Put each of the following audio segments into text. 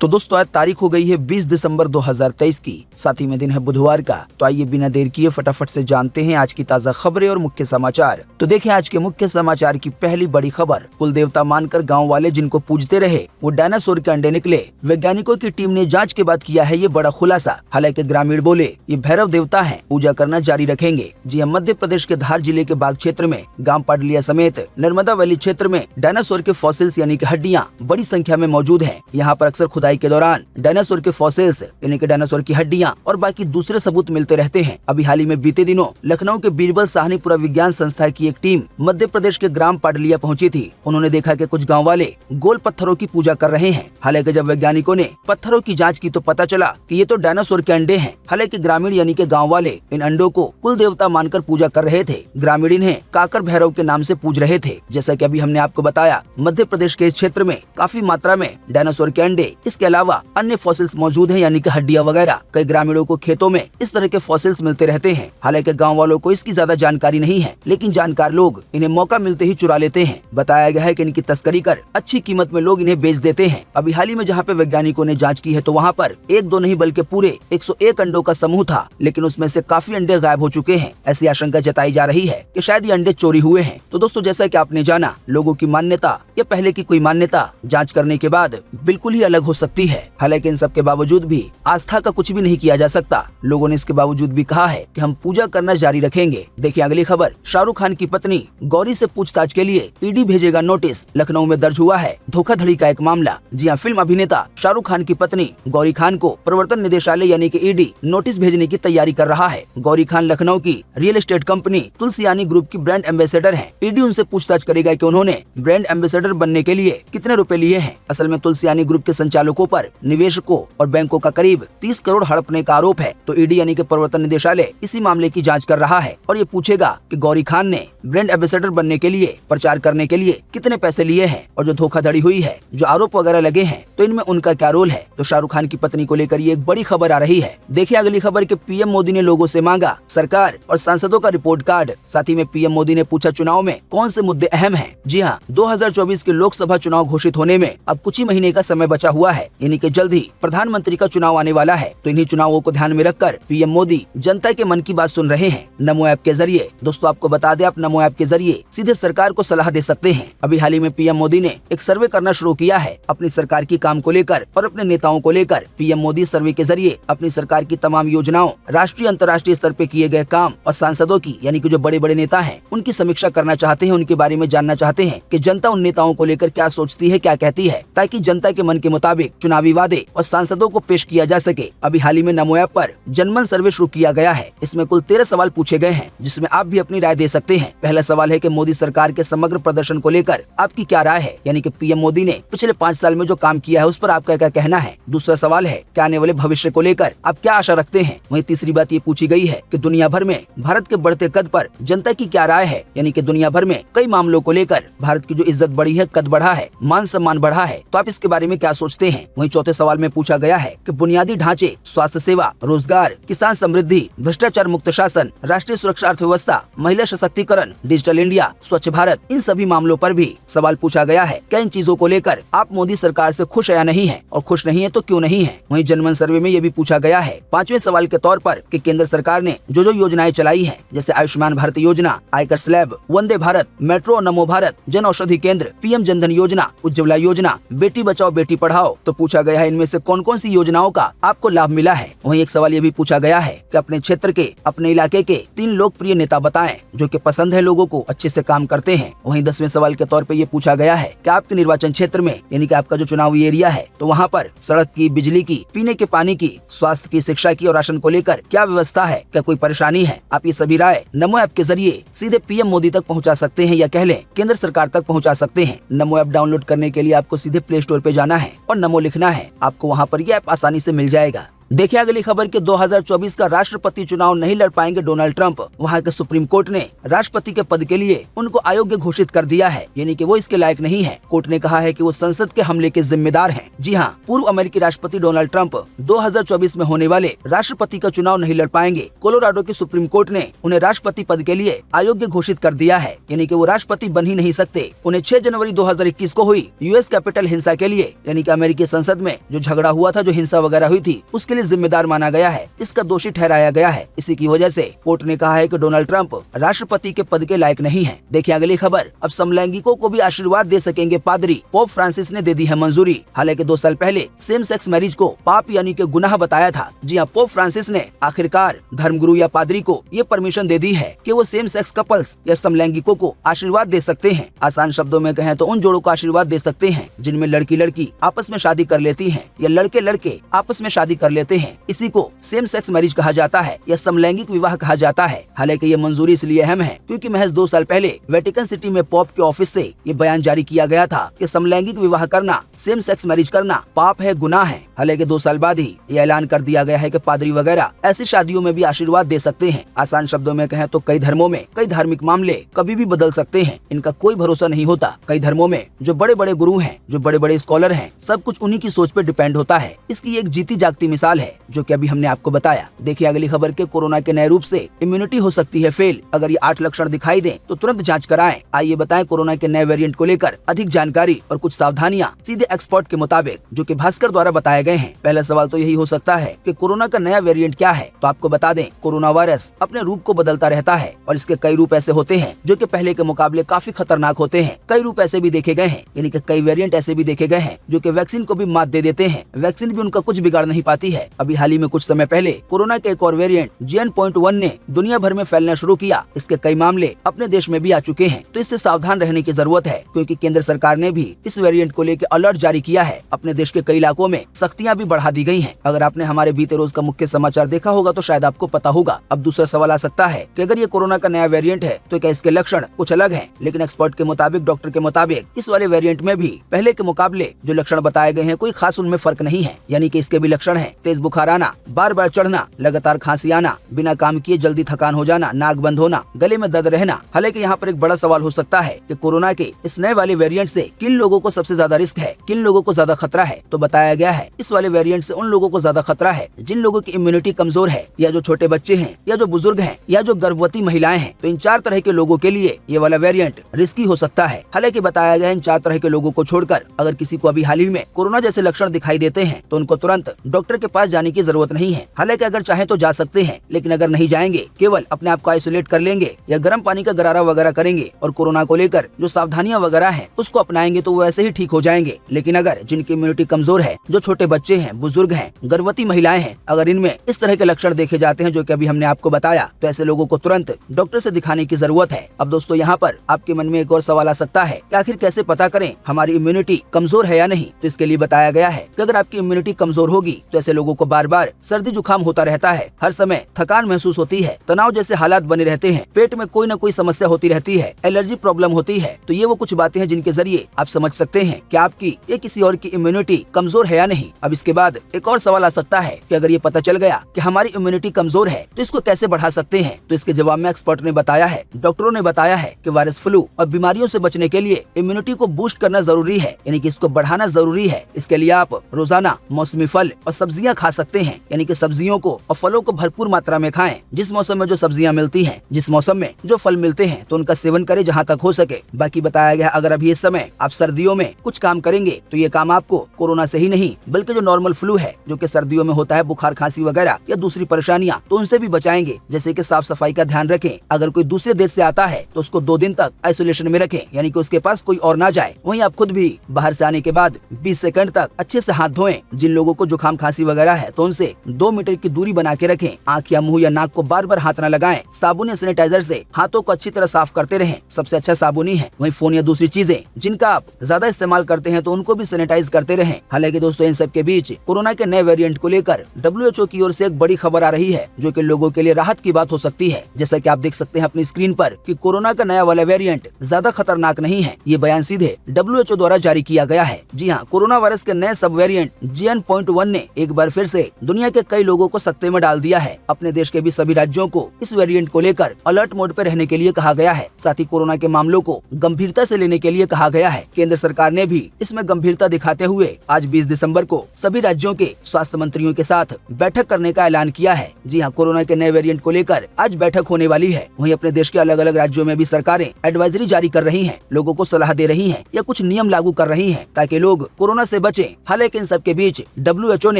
तो दोस्तों आज तारीख हो गई है 20 दिसंबर 2023 की, साथ ही में दिन है बुधवार का। तो आइए बिना देर किए फटाफट से जानते हैं आज की ताजा खबरें और मुख्य समाचार। तो देखें आज के मुख्य समाचार की पहली बड़ी खबर। कुल देवता मानकर गांव वाले जिनको पूजते रहे वो डायनासोर के अंडे निकले। वैज्ञानिकों की टीम ने जांच के बाद किया है ये बड़ा खुलासा। हालांकि ग्रामीण बोले ये भैरव देवता है, पूजा करना जारी रखेंगे। जी हाँ, मध्य प्रदेश के धार जिले के बाग क्षेत्र में गाँव पाडलिया समेत नर्मदा वैली क्षेत्र में डायनासोर के फॉसिल्स यानी कि हड्डियां बड़ी संख्या में मौजूद हैं। यहाँ पर अक्सर खुदाई के दौरान डायनासोर के फॉसिल्स यानी कि डायनासोर की हड्डियां और बाकी दूसरे सबूत मिलते रहते हैं। अभी हाल ही में बीते दिनों लखनऊ के बीरबल साहनीपुरा विज्ञान संस्था की एक टीम मध्य प्रदेश के ग्राम पाडलिया पहुंची थी। उन्होंने देखा कि कुछ गांव वाले गोल पत्थरों की पूजा कर रहे हैं। हालांकि जब वैज्ञानिकों ने पत्थरों की जाँच की तो पता चला कि ये तो डायनासोर के अंडे हैं। हालांकि ग्रामीण यानी कि गाँव वाले इन अंडों को कुल देवता मानकर पूजा कर रहे थे। ग्रामीण इन्हें काकर भैरव के नाम से पूज रहे थे। जैसा कि अभी हमने आपको बताया, मध्य प्रदेश के इस क्षेत्र में काफी मात्रा में डायनासोर के अंडे, इसके अलावा अन्य फॉसिल्स मौजूद हैं यानी कि हड्डियां वगैरह। कई ग्रामीणों को खेतों में इस तरह के फॉसिल्स मिलते रहते हैं। हालांकि गांव वालों को इसकी ज्यादा जानकारी नहीं है, लेकिन जानकार लोग इन्हें मौका मिलते ही चुरा लेते हैं। बताया गया है कि इनकी तस्करी कर अच्छी कीमत में लोग इन्हें बेच देते हैं। अभी हाल ही में जहाँ पे वैज्ञानिकों ने जाँच की है तो वहाँ पर एक दो नहीं बल्कि पूरे 101 अंडों का समूह था, लेकिन उसमें से काफी अंडे गायब हो चुके हैं। ऐसी आशंका जताई जा रही है कि शायद ये अंडे चोरी हुए हैं। तो दोस्तों जैसा कि आपने जाना, लोगों की मान्यता या पहले की कोई मान्यता जांच करने के बाद बिल्कुल ही अलग हो सकती है। हालांकि इन सब के बावजूद भी आस्था का कुछ भी नहीं किया जा सकता। लोगों ने इसके बावजूद भी कहा है कि हम पूजा करना जारी रखेंगे। देखिए अगली खबर। शाहरुख खान की पत्नी गौरी से पूछताछ के लिए ईडी भेजेगा नोटिस। लखनऊ में दर्ज हुआ है धोखाधड़ी का एक मामला। जी हाँ, फिल्म अभिनेता शाहरुख खान की पत्नी गौरी खान को प्रवर्तन निदेशालय यानी कि ईडी नोटिस भेजने की तैयारी कर रहा है। गौरी खान लखनऊ की real estate company Tulsiani group की ब्रांड एम्बेसडर है। ईडी उनसे पूछताछ करेगा कि उन्होंने ब्रांड एम्बेसडर बनने के लिए कितने रुपए लिए हैं। असल में तुलसियानी ग्रुप के संचालकों पर निवेशकों और बैंकों का करीब 30 करोड़ हड़पने का आरोप है। तो ईडी यानी कि प्रवर्तन निदेशालय इसी मामले की जांच कर रहा है और ये पूछेगा कि गौरी खान ने ब्रांड एम्बेसडर बनने के लिए, प्रचार करने के लिए कितने पैसे लिए हैं और जो धोखाधड़ी हुई है, जो आरोप वगैरह लगे हैं, तो इनमें उनका क्या रोल है। तो शाहरुख खान की पत्नी को लेकर ये एक बड़ी खबर आ रही है। देखिए अगली खबर कि पीएम मोदी ने लोगों से मांगा सरकार और सांसदों का रिपोर्ट कार्ड। साथ ही में पीएम मोदी ने पूछा चुनाव में कौन से मुद्दे अहम हैं। जी हाँ, 2024 के लोकसभा चुनाव घोषित होने में अब कुछ ही महीने का समय बचा हुआ है, यानी कि जल्द ही प्रधानमंत्री का चुनाव आने वाला है। तो इन्हीं चुनावों को ध्यान में रखकर पीएम मोदी जनता के मन की बात सुन रहे हैं नमो ऐप के जरिए। दोस्तों आपको बता दें, आप नमो ऐप के जरिए सीधे सरकार को सलाह दे सकते हैं। अभी हाल ही में पीएम मोदी ने एक सर्वे करना शुरू किया है अपनी सरकार की काम को लेकर और अपने नेताओं को लेकर। पीएम मोदी सर्वे के जरिए अपनी सरकार की तमाम योजनाओं, राष्ट्रीय अंतर्राष्ट्रीय स्तर पे किए गए काम और सांसदों की यानी कि जो बड़े बड़े नेता हैं उनकी समीक्षा करना चाहते हैं। उनके बारे में जानना चाहते हैं कि जनता उन नेताओं को लेकर क्या सोचती है, क्या कहती है, ताकि जनता के मन के मुताबिक चुनावी वादे और सांसदों को पेश किया जा सके। अभी हाल ही में नमो ऐप पर जनमन सर्वे शुरू किया गया है। इसमें कुल 13 सवाल पूछे गए हैं, जिसमें आप भी अपनी राय दे सकते हैं। पहला सवाल है कि मोदी सरकार के समग्र प्रदर्शन को लेकर आपकी क्या राय है, यानी कि पीएम मोदी ने पिछले 5 साल में जो काम किया है उस पर आपका क्या कहना है। दूसरा सवाल है कि आने वाले भविष्य को लेकर आप क्या आशा रखते हैं। वहीं तीसरी बात ये पूछी गई है कि दुनिया भर में भारत के बढ़ते कद पर जनता की क्या राय है, यानी कि दुनिया भर में कई मामलों को लेकर भारत की जो इज्जत बढ़ी है, कद बढ़ा है, मान सम्मान बढ़ा है, तो आप इसके बारे में क्या सोचते हैं। वहीं चौथे सवाल में पूछा गया है कि बुनियादी ढांचे, स्वास्थ्य सेवा, रोजगार, किसान समृद्धि, भ्रष्टाचार मुक्त शासन, राष्ट्रीय सुरक्षा, अर्थव्यवस्था, महिला सशक्तिकरण, डिजिटल इंडिया, स्वच्छ भारत, इन सभी मामलों पर भी सवाल पूछा गया है। क्या इन चीजों को लेकर आप मोदी सरकार से खुश है या नहीं है, और खुश नहीं है तो क्यों नहीं है। वहीं जनमन सर्वे में ये भी पूछा गया है 5वें सवाल के तौर पर कि केंद्र सरकार ने जो योजनाएं चलाई हैं, जैसे आयुष्मान भारत योजना, आयकर स्लैब, वंदे भारत, मेट्रो, नमो भारत, जन औषधि केंद्र, पीएम जनधन योजना, उज्ज्वला योजना, बेटी बचाओ बेटी पढ़ाओ, तो पूछा गया है इनमें से कौन कौन सी योजनाओं का आपको लाभ मिला है। वहीं एक सवाल ये भी पूछा गया है कि अपने क्षेत्र के, अपने इलाके के 3 लोकप्रिय नेता बताएं जो कि पसंद है लोगों को, अच्छे से काम करते हैं। वहीं 10वें सवाल के तौर पे ये पूछा गया है कि आपके निर्वाचन क्षेत्र में, यानी कि आपका जो चुनावी एरिया है, तो वहाँ पर सड़क की, बिजली की, पीने के पानी की, स्वास्थ्य की, शिक्षा की और राशन को लेकर क्या व्यवस्था है, क्या कोई परेशानी है। आप ये सभी राय नमो ऐप के जरिए सीधे पीएम मोदी तक पहुँचा सकते हैं, या कह लें केंद्र सरकार तक पहुँचा सकते हैं। नमो ऐप डाउनलोड करने के लिए आपको सीधे प्ले स्टोर पे जाना है और नमो लिखना है। आपको वहाँ पर यह ऐप आसानी से मिल जाएगा। देखिए अगली खबर कि 2024 का राष्ट्रपति चुनाव नहीं लड़ पाएंगे डोनाल्ड ट्रंप। वहां के सुप्रीम कोर्ट ने राष्ट्रपति के पद के लिए उनको अयोग्य घोषित कर दिया है, यानी कि वो इसके लायक नहीं है। कोर्ट ने कहा है कि वो संसद के हमले के जिम्मेदार हैं। जी हाँ, पूर्व अमेरिकी राष्ट्रपति डोनाल्ड ट्रंप 2024 में होने वाले राष्ट्रपति का चुनाव नहीं लड़ पाएंगे। कोलोराडो की सुप्रीम कोर्ट ने उन्हें राष्ट्रपति पद के लिए अयोग्य घोषित कर दिया है, यानी कि वो राष्ट्रपति बन ही नहीं सकते। उन्हें 6 जनवरी 2021 को हुई यूएस कैपिटल हिंसा के लिए, यानी कि अमेरिकी संसद में जो झगड़ा हुआ था, जो हिंसा वगैरह हुई थी, उसके लिए जिम्मेदार माना गया है। इसका दोषी ठहराया गया है। इसी की वजह से कोर्ट ने कहा है कि डोनाल्ड ट्रंप राष्ट्रपति के पद के लायक नहीं है। देखिए अगली खबर, अब समलैंगिकों को भी आशीर्वाद दे सकेंगे पादरी। पोप फ्रांसिस ने दे दी है मंजूरी। हालांकि 2 साल पहले सेम सेक्स मैरिज को पाप यानी कि गुनाह बताया था। जी हाँ, पोप फ्रांसिस ने आखिरकार धर्मगुरु या पादरी को ये परमिशन दे दी है कि वो सेम सेक्स कपल्स या समलैंगिकों को आशीर्वाद दे सकते हैं। आसान शब्दों में कहें तो उन जोड़ों को आशीर्वाद दे सकते हैं जिनमें लड़की लड़की आपस में शादी कर लेती हैं या लड़के लड़के आपस में शादी कर लेते हैं। इसी को सेम सेक्स मैरिज कहा जाता है या समलैंगिक विवाह कहा जाता है। हालांकि ये मंजूरी इसलिए अहम है क्योंकि महज 2 साल पहले वेटिकन सिटी में पोप के ऑफिस से ये बयान जारी किया गया था कि समलैंगिक विवाह करना, सेम सेक्स मैरिज करना पाप है, गुनाह है। हालांकि 2 साल बाद ही ये ऐलान कर दिया गया है कि पादरी वगैरह ऐसी शादियों में भी आशीर्वाद दे सकते हैं। आसान शब्दों में कहें तो कई धर्मों में कई धार्मिक मामले कभी भी बदल सकते हैं, इनका कोई भरोसा नहीं होता। कई धर्मों में जो बड़े बड़े गुरु हैं, जो बड़े बड़े स्कॉलर हैं, सब कुछ उन्हीं की सोच पे डिपेंड होता है। इसकी एक जीती जागती मिसाल है जो कि अभी हमने आपको बताया। देखिए अगली खबर के कोरोना के नए रूप से इम्यूनिटी हो सकती है फेल। अगर ये 8 लक्षण दिखाई दें तो तुरंत जांच कराएं। आइए बताएं कोरोना के नए वेरिएंट को लेकर अधिक जानकारी और कुछ सावधानियां सीधे एक्सपर्ट के मुताबिक जो कि भास्कर द्वारा बताए गए हैं। पहला सवाल तो यही हो सकता है कि कोरोना का नया वेरिएंट क्या है। तो आपको बता दें, कोरोना वायरस अपने रूप को बदलता रहता है और इसके कई रूप ऐसे होते हैं जो कि पहले के मुकाबले काफी खतरनाक होते हैं। कई रूप ऐसे भी देखे गए हैं, यानी कि कई वेरिएंट ऐसे भी देखे गए हैं जो कि वैक्सीन को भी मात दे देते हैं। वैक्सीन भी उनका कुछ बिगाड़ नहीं पाती है। अभी हाल ही में कुछ समय पहले कोरोना के एक और वेरिएंट JN.1 ने दुनिया भर में फैलना शुरू किया। इसके कई मामले अपने देश में भी आ चुके हैं, तो इससे सावधान रहने की जरूरत है क्योंकि केंद्र सरकार ने भी इस वेरिएंट को लेकर अलर्ट जारी किया है। अपने देश के कई इलाकों में सख्तियां भी बढ़ा दी गई हैं। अगर आपने हमारे बीते रोज का मुख्य समाचार देखा होगा तो शायद आपको पता होगा। अब दूसरा सवाल आ सकता है कि अगर ये कोरोना का नया वेरिएंट है तो क्या इसके लक्षण कुछ अलग हैं? लेकिन एक्सपर्ट के मुताबिक, डॉक्टर के मुताबिक, इस वाले वेरिएंट में भी पहले के मुकाबले जो लक्षण बताए गए हैं कोई खास उनमें फर्क नहीं है। यानी कि इसके भी लक्षण हैं तेज बुखार आना, बार बार चढ़ना, लगातार खांसी आना, बिना काम किए जल्दी थकान हो जाना, नाक बंद होना, गले में दर्द रहना। हालांकि यहाँ पर एक बड़ा सवाल हो सकता है कि कोरोना के इस नए वाले वेरिएंट से किन लोगों को सबसे ज्यादा रिस्क है, किन लोगों को ज्यादा खतरा है। तो बताया गया है इस वाले वेरिएंट से उन लोगों को ज्यादा खतरा है जिन लोगों की इम्यूनिटी कमजोर है, या जो छोटे बच्चे हैं, या जो बुजुर्ग हैं, या जो गर्भवती महिलाएं हैं। तो इन 4 तरह के लोगों के लिए ये वाला वेरिएंट रिस्की हो सकता है। हालांकि बताया गया इन 4 तरह के लोगों को छोड़कर अगर किसी को अभी हाल ही में कोरोना जैसे लक्षण दिखाई देते हैं तो उनको तुरंत डॉक्टर के पास जाने की जरूरत नहीं है। हालांकि अगर चाहे तो जा सकते हैं, लेकिन अगर नहीं जाएंगे, केवल अपने आप को आइसोलेट कर लेंगे या गर्म पानी का गरारा वगैरह करेंगे और कोरोना को लेकर जो सावधानियां वगैरह हैं उसको अपनाएंगे तो वो ऐसे ही ठीक हो जाएंगे। लेकिन अगर जिनकी इम्यूनिटी कमजोर है, जो छोटे बच्चे हैं, बुजुर्ग हैं, गर्भवती महिलाएं हैं, अगर इनमें इस तरह के लक्षण देखे जाते हैं जो कि अभी हमने आपको बताया, तो ऐसे लोगों को तुरंत डॉक्टर से दिखाने की जरूरत है। अब दोस्तों यहाँ पर आपके मन में एक और सवाल आ सकता है कि आखिर कैसे पता करें हमारी इम्यूनिटी कमजोर है या नहीं। तो इसके लिए बताया गया है कि अगर आपकी इम्यूनिटी कमजोर होगी तो ऐसे लोगों को बार बार सर्दी जुकाम होता रहता है, हर समय थकान महसूस होती है, तनाव जैसे हालात बने रहते हैं, पेट में कोई न कोई समस्या होती रहती है, एलर्जी प्रॉब्लम होती है। तो ये वो कुछ बातें हैं जिनके जरिए आप समझ सकते हैं कि आपकी या किसी और की इम्यूनिटी कमजोर है या नहीं। अब इसके बाद एक और सवाल आ सकता है कि अगर ये पता चल गया कि हमारी इम्यूनिटी कमजोर है तो इसको कैसे बढ़ा सकते हैं। तो इसके जवाब में एक्सपर्ट ने बताया है, डॉक्टरों ने बताया है कि वायरस, फ्लू और बीमारियों से बचने के लिए इम्यूनिटी को बूस्ट करना जरूरी है, यानी कि इसको बढ़ाना जरूरी है। इसके लिए आप रोजाना मौसमी फल और सब्जियां खा सकते हैं, यानी कि सब्जियों को और फलों को भरपूर मात्रा में खाएं। जिस मौसम में जो सब्जियां मिलती हैं, जिस मौसम में जो फल मिलते हैं, तो उनका सेवन करें जहां तक हो सके। बाकी बताया गया अगर अभी इस समय आप सर्दियों में कुछ काम करेंगे तो ये काम आपको कोरोना से ही नहीं बल्कि जो नॉर्मल फ्लू है जो कि सर्दियों में होता है, बुखार खांसी वगैरह या दूसरी परेशानियां, तो उनसे भी बचाएंगे। जैसे कि साफ सफाई का ध्यान रखें। अगर कोई दूसरे देश से आता है तो उसको 2 दिन तक आइसोलेशन में रखें, यानी कि उसके पास कोई और ना जाए। वहीं आप खुद भी बाहर से आने के बाद 20 सेकंड तक अच्छे से हाथ धोएं। जिन लोगों को जुकाम खांसी वगैरह है तो उनसे 2 मीटर की दूरी बना के रखें। आंख या मुंह या नाक को बार बार हाथ न लगाएं। साबुन या सैनिटाइजर से हाथों को अच्छी तरह साफ करते रहें, सबसे अच्छा साबुन ही है। वहीं फोन या दूसरी चीजें जिनका आप ज्यादा इस्तेमाल करते हैं तो उनको भी सैनिटाइज करते रहें। हालांकि दोस्तों इन सब के बीच कोरोना के नए वेरिएंट को लेकर WHO की ओर से एक बड़ी खबर आ रही है जो कि लोगों के लिए राहत की बात हो सकती है। जैसा कि आप देख सकते हैं अपनी स्क्रीन पर कि कोरोना का नया वाला वेरिएंट ज्यादा खतरनाक नहीं है। ये बयान सीधे WHO द्वारा जारी किया गया है। जी हाँ, कोरोना वायरस के नए सब वेरिएंट JN.1 ने एक बार फिर से दुनिया के कई लोगों को सकते में डाल दिया है। अपने देश के भी सभी राज्यों को इस वेरिएंट को लेकर अलर्ट मोड पर रहने के लिए कहा गया है। साथ ही कोरोना के मामलों को गंभीरता से लेने के लिए कहा गया है। केंद्र सरकार ने भी इसमें गंभीरता दिखाते हुए आज 20 दिसंबर को सभी राज्यों के स्वास्थ्य मंत्रियों के साथ बैठक करने का ऐलान किया है। जी हाँ, कोरोना के नए वेरिएंट को लेकर आज बैठक होने वाली है। वहीं अपने देश के अलग अलग राज्यों में भी सरकारें एडवाइजरी जारी कर रही हैं, लोगों को सलाह दे रही हैं या कुछ नियम लागू कर रही हैं ताकि लोग कोरोना से बचें। हालांकि इन सब के बीच WHO ने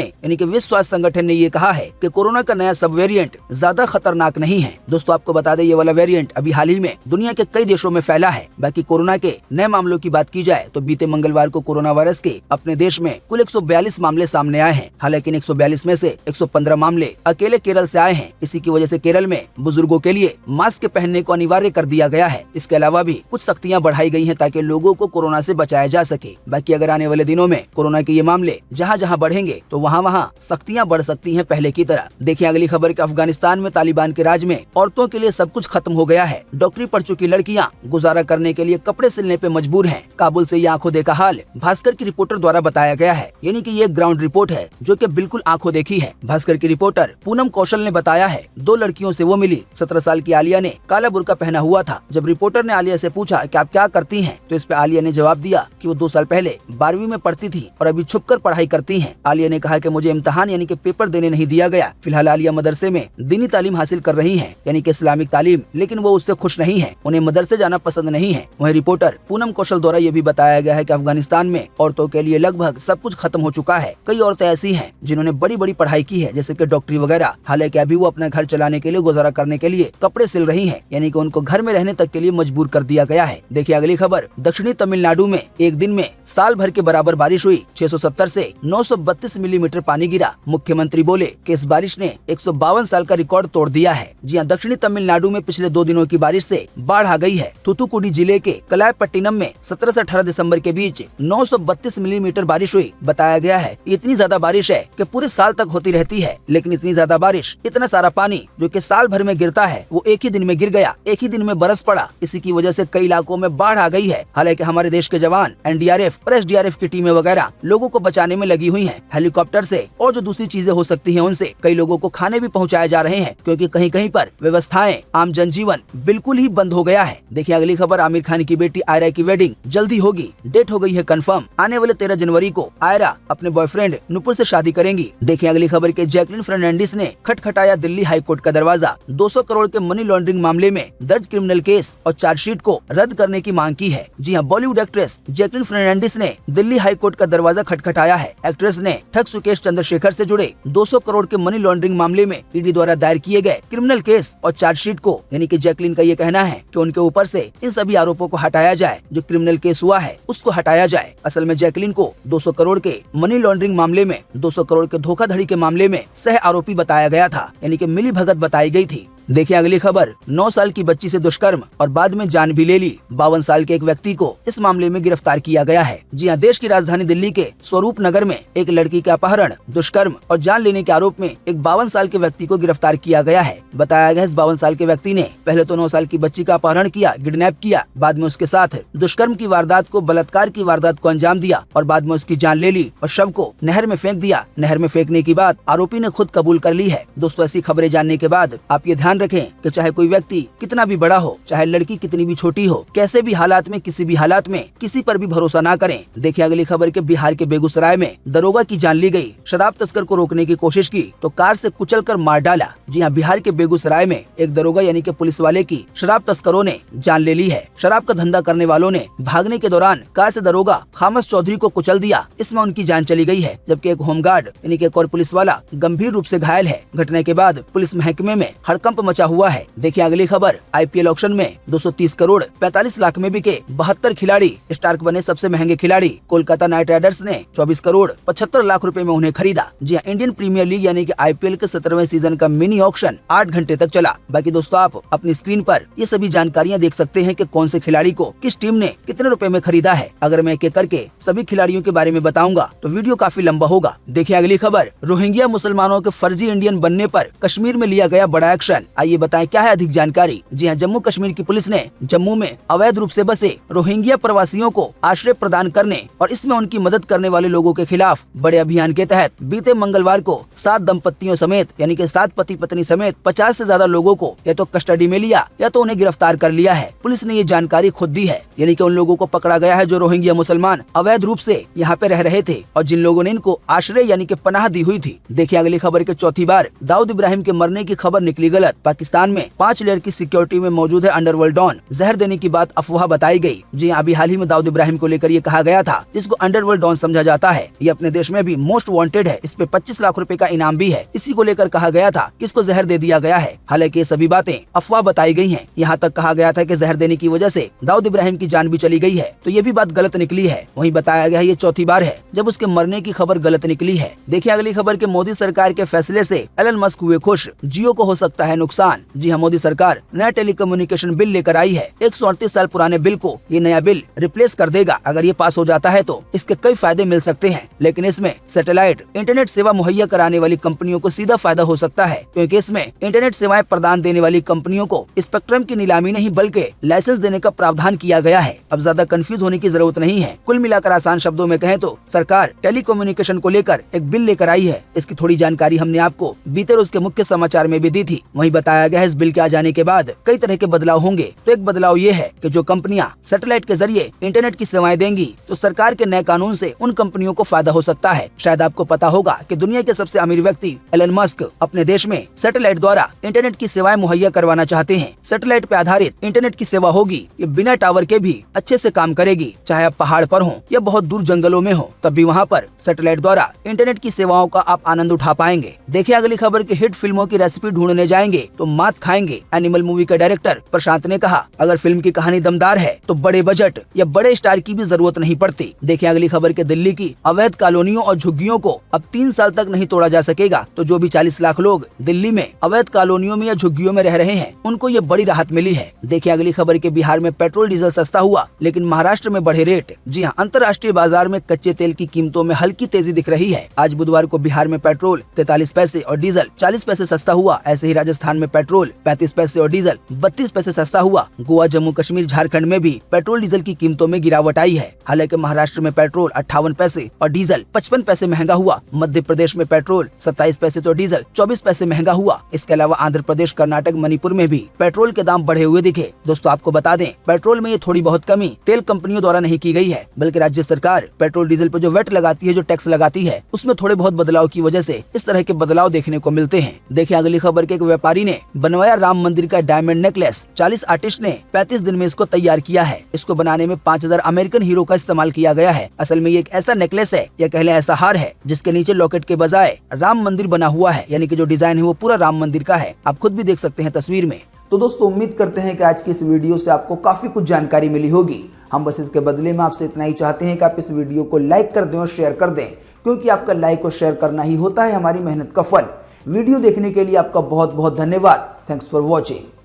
यानी कि विश्व स्वास्थ्य संगठन ने ये कहा है कि कोरोना का नया सब वेरिएंट ज्यादा खतरनाक नहीं है। दोस्तों, आपको बता दें ये वाला वेरिएंट अभी हाल ही में दुनिया के कई देशों में फैला है। बाकी कोरोना के नए मामलों की बात की जाए तो बीते मंगलवार को कोरोना वायरस के अपने देश में कुल 142 मामले सामने आए हैं। हालांकि इन 142 में से 115 मामले अकेले केरल से आए हैं। इसी की वजह से केरल में बुजुर्गों के लिए मास्क पहनने को अनिवार्य कर दिया गया है। इसके अलावा भी कुछ सख्तियां बढ़ाई गई हैं ताकि लोगों को कोरोना से बचाया जा सके। बाकी अगर आने वाले दिनों में कोरोना के ये मामले जहां जहां बढ़ेंगे तो वहां सख्तियां बढ़ सकती हैं पहले की तरह। देखिए अगली खबर कि अफगानिस्तान में तालिबान के राज में औरतों के लिए सब कुछ खत्म हो गया है। डॉक्टरी पढ़ चुकी लड़कियां गुजारा करने के लिए कपड़े सिलने पे मजबूर हैं। काबुल से ये आंखों देखा हाल भास्कर की रिपोर्टर द्वारा बताया गया है। यानी कि ये ग्राउंड रिपोर्ट है जो कि बिल्कुल आंखों देखी है। भास्कर की रिपोर्टर पूनम कौशल ने बताया है 2 लड़कियों से वो मिली। 17 साल की आलिया ने काला बुर्का पहना हुआ था। जब रिपोर्टर ने आलिया से पूछा कि आप क्या करती हैं, तो इस पे आलिया ने जवाब दिया कि वो 2 साल पहले 12वीं में पढ़ती थी और अभी छुपकर पढ़ाई करती हैं। आलिया ने कहा कि मुझे इम्तिहान यानी कि पेपर देने नहीं दिया गया। फिलहाल आलिया मदरसे में दीनी तालीम हासिल कर रही है यानी कि इस्लामिक तालीम, लेकिन वो उससे खुश नहीं है। उन्हें मदरसे जाना पसंद नहीं है। वहीं रिपोर्टर पूनम कौशल द्वारा ये भी बताया गया है कि अफगानिस्तान में औरतों के लिए लगभग सब कुछ खत्म हो चुका है। कई औरतें ऐसी हैं जिन्होंने बड़ी बड़ी पढ़ाई की है जैसे कि डॉक्टरी वगैरह। हालांकि अभी वो अपना घर चलाने के लिए, गुजारा करने के लिए कपड़े सिल रही हैं, यानी कि उनको घर में रहने तक के लिए मजबूर कर दिया गया है। देखिए अगली खबर, दक्षिणी तमिलनाडु में एक दिन में साल भर के बराबर बारिश हुई। 670 से 932 मिलीमीटर पानी गिरा। मुख्यमंत्री बोले कि इस बारिश ने 152 साल का रिकॉर्ड तोड़ दिया है। जी हाँ, दक्षिणी तमिलनाडु में पिछले 2 दिनों की बारिश से बाढ़ आ गई है। थूथुकुडी जिले के कलायपट्टिनम में 17 से 18 दिसंबर के बीच 932 मिलीमीटर बारिश हुई। बताया गया है इतनी ज्यादा बारिश है कि पूरे साल तक होती रहती है, लेकिन इतनी ज्यादा बारिश, इतना सारा पानी जो कि साल भर में गिरता है वो एक ही दिन में गिर गया, एक ही दिन में बरस पड़ा। इसी की वजह से कई इलाकों में बाढ़ आ गई है। हालांकि हमारे देश के जवान NDRF और SDRF की टीमें वगैरह लोगों को बचाने में लगी हुई हैं। हेलीकॉप्टर से और जो दूसरी चीजें हो सकती हैं उनसे कई लोगों को खाने भी पहुंचाए जा रहे हैं, क्योंकि कहीं कहीं पर व्यवस्थाएं, आम जनजीवन बिल्कुल ही बंद हो गया है। देखिए अगली खबर, आमिर खान की बेटी आयरा की वेडिंग जल्दी होगी। डेट हो गई है कंफर्म। आने वाले 13 जनवरी को आयरा अपने बॉयफ्रेंड नुपुर से शादी करेंगी। देखिए अगली खबर के जैकलिन फर्नांडिस ने खटखटाया दिल्ली हाई कोर्ट का दरवाजा। 200 करोड़ के मनी लॉन्ड्रिंग मामले में दर्ज क्रिमिनल केस और चार्जशीट को रद्द करने की मांग की है। जी हाँ, बॉलीवुड एक्ट्रेस जैकलिन फर्नांडिस ने दिल्ली हाई कोर्ट का दरवाजा खटखटाया है। एक्ट्रेस ने ठग सुकेश चंद्रशेखर से जुड़े 200 करोड़ के मनी लॉन्ड्रिंग मामले में ईडी द्वारा दायर किए गए क्रिमिनल केस और चार्जशीट को, यानी कि जैकलिन का ये कहना है कि उनके ऊपर से इन सभी आरोपों को हटाया जाए। जो क्रिमिनल केस हुआ है उसको हटाया जाए। असल में जैकलिन को 200 करोड़ के मनी लॉन्ड्रिंग मामले में, 200 करोड़ के धोखाधड़ी के मामले में सह आरोपी बताया गया था, यानी कि मिली भगत बताई गई थी। देखिए अगली खबर, 9 साल की बच्ची से दुष्कर्म और बाद में जान भी ले ली। 52 साल के एक व्यक्ति को इस मामले में गिरफ्तार किया गया है। जी हाँ, देश की राजधानी दिल्ली के स्वरूप नगर में एक लड़की के अपहरण, दुष्कर्म और जान लेने के आरोप में एक 52 साल के व्यक्ति को गिरफ्तार किया गया है। बताया गया इस 52 साल के व्यक्ति ने पहले तो 9 साल की बच्ची का अपहरण किया, किडनैप किया, बाद में उसके साथ दुष्कर्म की वारदात को, बलात्कार की वारदात को अंजाम दिया और बाद में उसकी जान ले ली और शव को नहर में फेंक दिया। नहर में फेंकने की बात आरोपी ने खुद कबूल कर ली है। दोस्तों, ऐसी खबरें जानने के बाद आप ये ध्यान रखें कि चाहे कोई व्यक्ति कितना भी बड़ा हो, चाहे लड़की कितनी भी छोटी हो, कैसे भी हालात में, किसी भी हालात में किसी पर भी भरोसा ना करें। देखिए अगली खबर के बिहार के बेगूसराय में दरोगा की जान ली गई। शराब तस्कर को रोकने की कोशिश की तो कार से कुचलकर मार डाला। जी हाँ, बिहार के बेगूसराय में एक दरोगा यानी कि पुलिस वाले की शराब तस्करों ने जान ले ली है। शराब का धंधा करने वालों ने भागने के दौरान कार से दरोगा खामस चौधरी को कुचल दिया। इसमें उनकी जान चली गई है, जबकि एक होमगार्ड यानी कि एक और पुलिस वाला गंभीर रूप से घायल है। घटना के बाद पुलिस महकमे में हड़कंप मचा हुआ है। देखिए अगली खबर, IPL ऑक्शन में 230 करोड़ 45 लाख में बिके 72 खिलाड़ी। स्टार्क बने सबसे महंगे खिलाड़ी। कोलकाता नाइट राइडर्स ने 24 करोड़ 75 लाख रुपए में उन्हें खरीदा। जी हाँ, इंडियन प्रीमियर लीग यानी कि IPL के 17वें सीजन का मिनी ऑक्शन 8 घंटे तक चला। बाकी दोस्तों, आप अपनी स्क्रीन पर ये सभी जानकारियां देख सकते हैं कि कौन से खिलाड़ी को किस टीम ने कितने रुपए में खरीदा है। अगर मैं एक एक करके सभी खिलाड़ियों के बारे में बताऊंगा तो वीडियो काफी लंबा होगा। देखिए अगली खबर, रोहिंग्या मुसलमानों के फर्जी इंडियन बनने पर कश्मीर में लिया गया बड़ा एक्शन। आइए बताएं क्या है अधिक जानकारी। जी हाँ, जम्मू कश्मीर की पुलिस ने जम्मू में अवैध रूप से बसे रोहिंग्या प्रवासियों को आश्रय प्रदान करने और इसमें उनकी मदद करने वाले लोगों के खिलाफ बड़े अभियान के तहत बीते मंगलवार को 7 दंपत्तियों समेत यानी कि 7 पति पत्नी समेत 50 से ज्यादा लोगों को या तो कस्टडी में लिया या तो उन्हें गिरफ्तार कर लिया है। पुलिस ने ये जानकारी खुद दी है, यानी कि उन लोगों को पकड़ा गया है जो रोहिंग्या मुसलमान अवैध रूप से यहाँ पे रह रहे थे और जिन लोगों ने इनको आश्रय यानी कि पनाह दी हुई थी। देखिए अगली खबर के चौथी बार दाऊद इब्राहिम के मरने की खबर निकली गलत। पाकिस्तान में 5 लेयर की सिक्योरिटी में मौजूद है अंडरवर्ल्ड डॉन, जहर देने की बात अफवाह बताई गई। जी अभी हाल ही में दाऊद इब्राहिम को लेकर ये कहा गया था, जिसको अंडरवर्ल्ड डॉन समझा जाता है। ये अपने देश में भी मोस्ट वांटेड है, इस पे 25 लाख रुपए का इनाम भी है। इसी को लेकर कहा गया था कि इसको जहर दे दिया गया है। हालांकि ये सभी बातें अफवाह बताई गई हैं। यहाँ तक कहा गया था कि जहर देने की वजह से दाऊद इब्राहिम की जान भी चली गई है, तो ये भी बात गलत निकली है। वहीं बताया गया है ये चौथी बार है जब उसके मरने की खबर गलत निकली है। देखिए अगली खबर के मोदी सरकार के फैसले से एलन मस्क हुए खुश, जियो को हो सकता है नुकसान। जी हाँ, मोदी सरकार नया टेलीकम्युनिकेशन बिल लेकर आई है। 138 साल पुराने बिल को ये नया बिल रिप्लेस कर देगा। अगर ये पास हो जाता है तो इसके कई फायदे मिल सकते हैं, लेकिन इसमें सैटेलाइट इंटरनेट सेवा मुहैया कराने वाली कंपनियों को सीधा फायदा हो सकता है, क्योंकि इसमें इंटरनेट सेवाएं प्रदान देने वाली कंपनियों को स्पेक्ट्रम की नीलामी नहीं बल्कि लाइसेंस देने का प्रावधान किया गया है। अब ज्यादा कंफ्यूज होने की जरूरत नहीं है। कुल मिलाकर आसान शब्दों में कहें तो सरकार टेलीकम्युनिकेशन को लेकर एक बिल लेकर आई है। इसकी थोड़ी जानकारी हमने आपको बीते रोज के मुख्य समाचार में भी दी थी। वहीं बताया गया है इस बिल के आ जाने के बाद कई तरह के बदलाव होंगे। तो एक बदलाव ये है कि जो कंपनियां सैटेलाइट के जरिए इंटरनेट की सेवाएं देंगी तो सरकार के नए कानून से उन कंपनियों को फायदा हो सकता है। शायद आपको पता होगा कि दुनिया के सबसे अमीर व्यक्ति एलन मस्क अपने देश में सैटेलाइट द्वारा इंटरनेट की सेवाएं मुहैया करवाना चाहते हैं। सैटेलाइट पे आधारित इंटरनेट की सेवा होगी, ये बिना टावर के भी अच्छे से काम करेगी। चाहे आप पहाड़ पर हो या बहुत दूर जंगलों में हो, तब भी वहाँ पर सैटेलाइट द्वारा इंटरनेट की सेवाओं का आप आनंद उठा पाएंगे। देखिए अगली खबर की हिट फिल्मों की रेसिपी ढूंढने जाएंगे तो मात खाएंगे। एनिमल मूवी के डायरेक्टर प्रशांत ने कहा, अगर फिल्म की कहानी दमदार है तो बड़े बजट या बड़े स्टार की भी जरूरत नहीं पड़ती। देखिए अगली खबर के दिल्ली की अवैध कॉलोनियों और झुग्गियों को अब 3 साल तक नहीं तोड़ा जा सकेगा। तो जो भी 40 लाख लोग दिल्ली में अवैध कॉलोनियों में या झुग्गियों में रह रहे हैं, उनको ये बड़ी राहत मिली है। देखिए अगली खबर के बिहार में पेट्रोल डीजल सस्ता हुआ, लेकिन महाराष्ट्र में बढ़े रेट। जी हाँ, अंतर्राष्ट्रीय बाजार में कच्चे तेल की कीमतों में हल्की तेजी दिख रही है। आज बुधवार को बिहार में पेट्रोल 43 पैसे और डीजल 40 पैसे सस्ता हुआ। ऐसे ही राजस्थान में पेट्रोल 35 पैसे और डीजल 32 पैसे सस्ता हुआ। गोवा, जम्मू कश्मीर, झारखंड में भी पेट्रोल डीजल की कीमतों में गिरावट आई है। हालांकि महाराष्ट्र में पेट्रोल 58 पैसे और डीजल 55 पैसे महंगा हुआ। मध्य प्रदेश में पेट्रोल 27 पैसे तो डीजल 24 पैसे महंगा हुआ। इसके अलावा आंध्र प्रदेश, कर्नाटक, मणिपुर में भी पेट्रोल के दाम बढ़े हुए दिखे। दोस्तों आपको बता दें, पेट्रोल में ये थोड़ी बहुत कमी तेल कंपनियों द्वारा नहीं की गई है, बल्कि राज्य सरकार पेट्रोल डीजल पर जो वेट लगाती है, जो टैक्स लगाती है, उसमें थोड़े बहुत बदलाव की वजह से इस तरह के बदलाव देखने को मिलते हैं। देखिए अगली खबर के एक व्यापारी ने बनवाया राम मंदिर का डायमंड नेकलेस। 40 आर्टिस्ट ने 35 दिन में इसको तैयार किया है। इसको बनाने में 5000 अमेरिकन हीरो का इस्तेमाल किया गया है। असल में ये एक ऐसा नेकलेस है या कह लें ऐसा हार है जिसके नीचे लॉकेट के बजाय राम मंदिर बना हुआ है, यानी कि जो डिजाइन है वो पूरा राम मंदिर का है। आप खुद भी देख सकते हैं तस्वीर में। तो दोस्तों उम्मीद करते हैं कि आज की इस वीडियो से आपको काफी कुछ जानकारी मिली होगी। हम बस इसके बदले में आपसे इतना ही चाहते हैं कि आप इस वीडियो को लाइक कर दें और शेयर कर दें, क्योंकि आपका लाइक और शेयर करना ही होता है हमारी मेहनत का फल। वीडियो देखने के लिए आपका बहुत बहुत धन्यवाद। Thanks for watching.